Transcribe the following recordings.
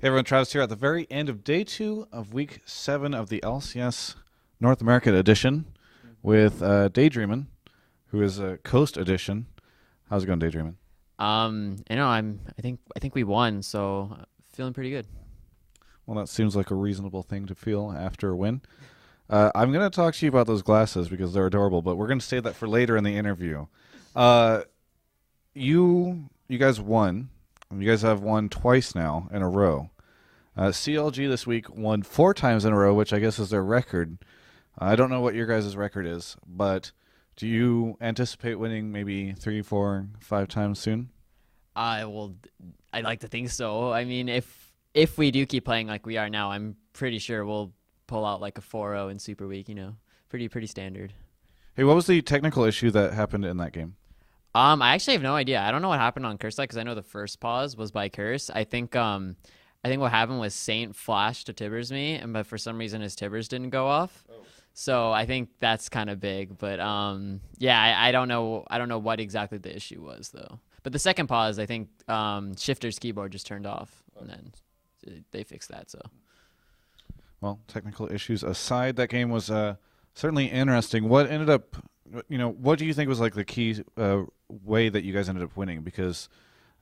Hey everyone, Travis here at the very end of day 2 of week 7 of the LCS North American edition with Daydreamin, who is a Coast edition. How's it going, Daydreamin? I think we won, so feeling pretty good. Well, that seems like a reasonable thing to feel after a win. I'm going to talk to you about those glasses because they're adorable, but we're going to save that for later in the interview. Uh, you guys won. You guys have won twice now in a row. CLG this week won 4 times in a row, which I guess is their record. I don't know what your guys' record is, but do you anticipate winning maybe 3, 4, 5 times soon? Well, I'd like to think so. I mean, if we do keep playing like we are now, I'm pretty sure we'll pull out like a 4-0 in Super Week. Pretty standard. Hey, what was the technical issue that happened in that game? I actually have no idea. I don't know what happened on Curse because I know the first pause was by Curse. I think what happened was Saint flashed to Tibbers me, but for some reason his Tibbers didn't go off. Oh. So I think that's kind of big. But yeah, I don't know. I don't know what exactly the issue was though. But the second pause, I think Shifter's keyboard just turned off, and then they fixed that. So. Well, technical issues aside, that game was certainly interesting. What ended up, what do you think was like the key way that you guys ended up winning? Because,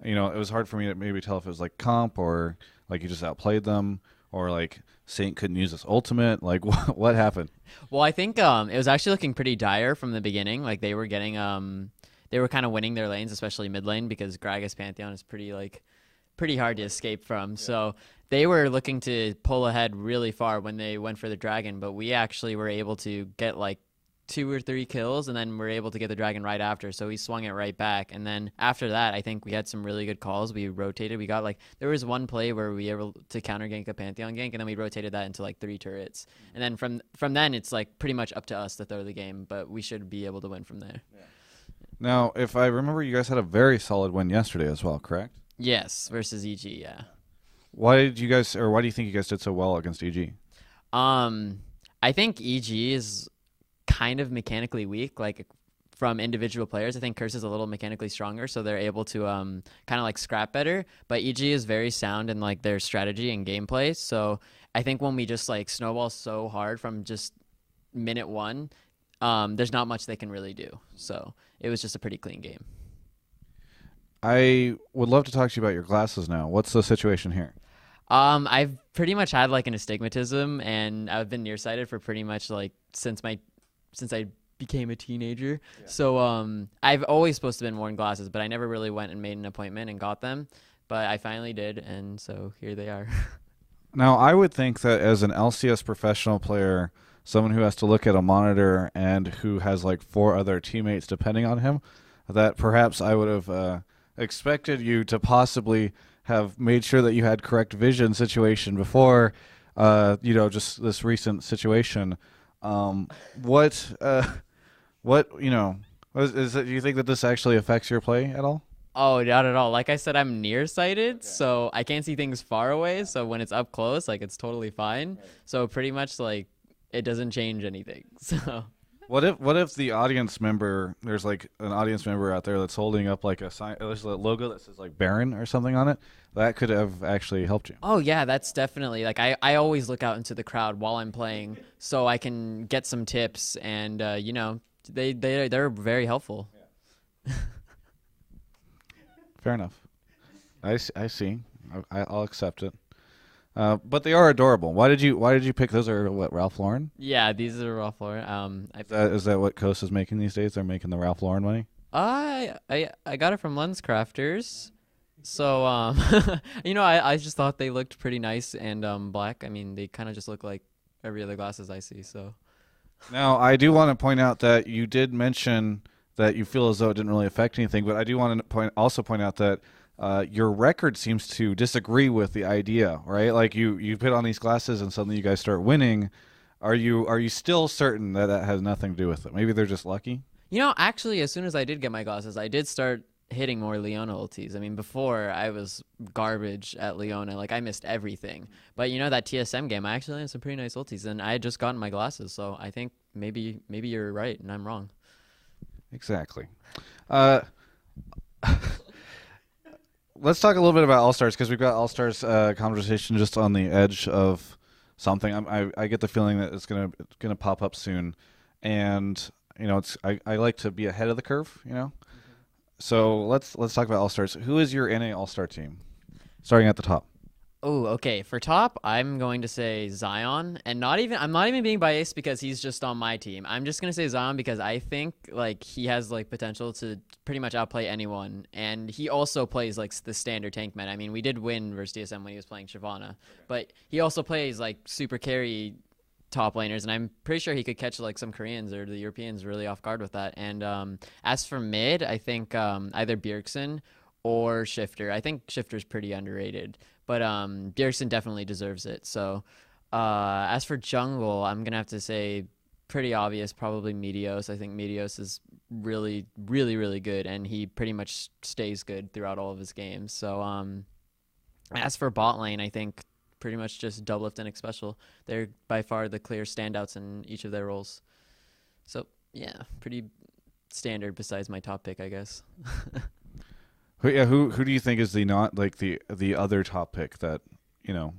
it was hard for me to maybe tell if it was like comp or like you just outplayed them or like Saint couldn't use his ultimate. Like what happened? Well, I think it was actually looking pretty dire from the beginning. Like they were getting they were kind of winning their lanes, especially mid lane, because Gragas Pantheon is pretty hard to escape from. Yeah. So they were looking to pull ahead really far when they went for the dragon, but we actually were able to get like 2 or 3 kills, and then we're able to get the dragon right after. So we swung it right back, and then after that, I think we had some really good calls. We rotated. We got like there was one play where we were able to counter gank a Pantheon gank, and then we rotated that into like 3 turrets. And then from then, it's like pretty much up to us to throw the game, but we should be able to win from there. Yeah. Now, if I remember, you guys had a very solid win yesterday as well, correct? Yes, versus EG, yeah. Why do you think you guys did so well against EG? I think EG is kind of mechanically weak, like from individual players. I think Curse is a little mechanically stronger, so they're able to kind of like scrap better. But EG is very sound in like their strategy and gameplay. So I think when we just like snowball so hard from just minute 1, there's not much they can really do. So it was just a pretty clean game. I would love to talk to you about your glasses now. What's the situation here? I've pretty much had like an astigmatism, and I've been nearsighted for pretty much like since I became a teenager. Yeah. So I've always supposed to have been wearing glasses, but I never really went and made an appointment and got them. But I finally did, and so here they are. Now, I would think that as an LCS professional player, someone who has to look at a monitor and who has like 4 other teammates depending on him, that perhaps I would have expected you to possibly have made sure that you had correct vision situation before, just this recent situation. What is it? Do you think that this actually affects your play at all? Oh, not at all. Like I said, I'm nearsighted, so I can't see things far away. So when it's up close, like it's totally fine. Right. So pretty much like it doesn't change anything. So. What if the audience member, there's like an audience member out there that's holding up like a sign, there's a logo that says like Baron or something on it, that could have actually helped you. Oh yeah, that's definitely like I always look out into the crowd while I'm playing so I can get some tips, and they're very helpful. Yeah. Fair enough. I see. I'll accept it. But they are adorable. Why did you pick those? Are what, Ralph Lauren? Yeah, these are Ralph Lauren. Is that what Coast is making these days? They're making the Ralph Lauren money. I got it from LensCrafters. So I just thought they looked pretty nice and black. I mean, they kind of just look like every other glasses I see. So. Now I do want to point out that you did mention that you feel as though it didn't really affect anything, but I do want to point out that. Your record seems to disagree with the idea, right? Like you put on these glasses and suddenly you guys start winning. Are you still certain that that has nothing to do with it? Maybe they're just lucky? Actually, as soon as I did get my glasses, I did start hitting more Leona ultis. I mean, before I was garbage at Leona. Like I missed everything. But that TSM game, I actually had some pretty nice ultis, and I had just gotten my glasses. So I think maybe you're right and I'm wrong. Exactly. let's talk a little bit about All Stars because we've got All Stars conversation just on the edge of something. I get the feeling that it's gonna pop up soon, and I like to be ahead of the curve. So let's talk about All Stars. Who is your NA All Star team? Starting at the top. Oh, okay. For top, I'm going to say Zion, and I'm not even being biased because he's just on my team. I'm just gonna say Zion because I think like he has like potential to pretty much outplay anyone, and he also plays like the standard tank meta. I mean, we did win versus DSM when he was playing Shyvana, but he also plays like super carry top laners, and I'm pretty sure he could catch like some Koreans or the Europeans really off guard with that. And as for mid, I think either Bjergsen or Shifter. I think Shifter's pretty underrated. But Bjergsen definitely deserves it. So as for jungle, I'm going to have to say pretty obvious, probably Meteos. I think Meteos is really, really, really good, and he pretty much stays good throughout all of his games. So as for bot lane, I think pretty much just Doublelift and Xpecial. They're by far the clear standouts in each of their roles. So, yeah, pretty standard besides my top pick, I guess. Who do you think is the not like the other top pick that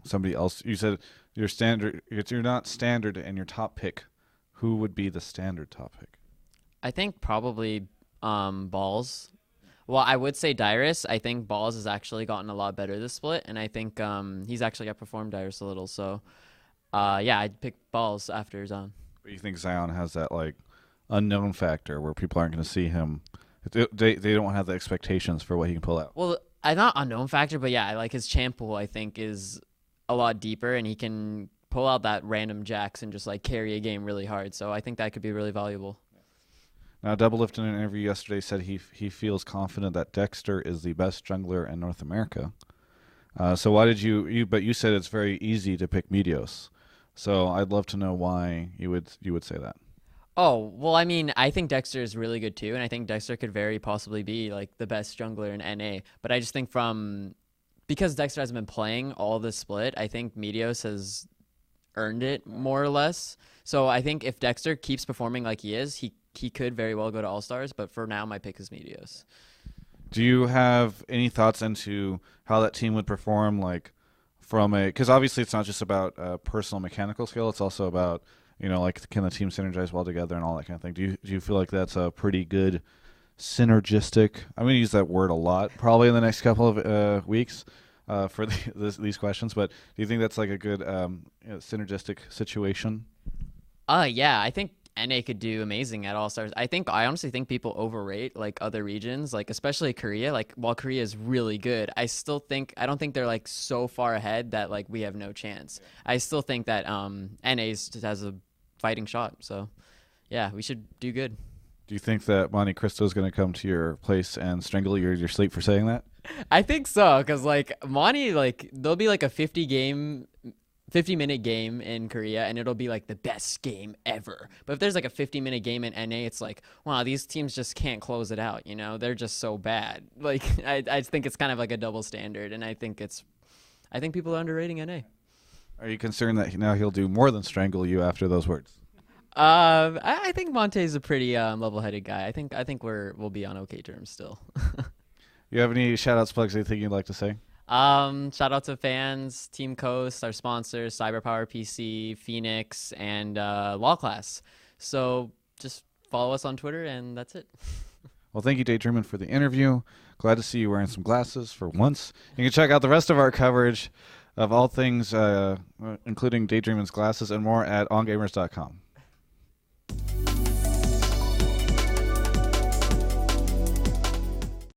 somebody else? You said you're standard. You're not standard, and your top pick. Who would be the standard top pick? I think probably Balls. Well, I would say Dyrus. I think Balls has actually gotten a lot better this split, and I think he's actually outperformed Dyrus a little. So, yeah, I'd pick Balls after Zion. But you think Zion has that like unknown factor where people aren't going to see him? They don't have the expectations for what he can pull out. Well, not unknown factor, but yeah, like his champ pool, I think, is a lot deeper, and he can pull out that random Jax and just like carry a game really hard. So I think that could be really valuable. Now, Doublelift in an interview yesterday said he feels confident that Dexter is the best jungler in North America. So why did you? But you said it's very easy to pick Meteos. So I'd love to know why you would say that. Oh, well, I mean, I think Dexter is really good too, and I think Dexter could very possibly be like the best jungler in NA. But I just think because Dexter hasn't been playing all this split, I think Meteos has earned it more or less. So I think if Dexter keeps performing like he is, he could very well go to All Stars. But for now, my pick is Meteos. Do you have any thoughts into how that team would perform, like because obviously it's not just about personal mechanical skill; it's also about like can the team synergize well together and all that kind of thing. Do you feel like that's a pretty good synergistic? I'm going to use that word a lot probably in the next couple of weeks for these questions. But do you think that's like a good synergistic situation? Yeah, I think NA could do amazing at All Stars. I honestly think people overrate like other regions, like especially Korea. Like while Korea is really good, I don't think they're like so far ahead that like we have no chance. I still think that NA just has a fighting shot. So yeah, we should do good. Do you think that Monte Cristo is going to come to your place and strangle your sleep for saying that? I think so, because like Monty, like there'll be like a 50-minute game in Korea, and it'll be like the best game ever. But if there's like a 50-minute game in NA, it's like, wow, these teams just can't close it out. They're just so bad. Like I think it's kind of like a double standard, and I think people are underrating NA. Are you concerned that now he'll do more than strangle you after those words? I think Monte's a pretty level-headed guy. I think we'll be on okay terms still. You have any shout-outs, plugs, anything you'd like to say? Shout out to fans, Team Coast, our sponsors, CyberPower PC, Phoenix, and Law Class. So just follow us on Twitter, and that's it. Well, thank you, Daydreamin, for the interview. Glad to see you wearing some glasses for once. You can check out the rest of our coverage of all things, including Daydreamin's glasses and more at ongamers.com.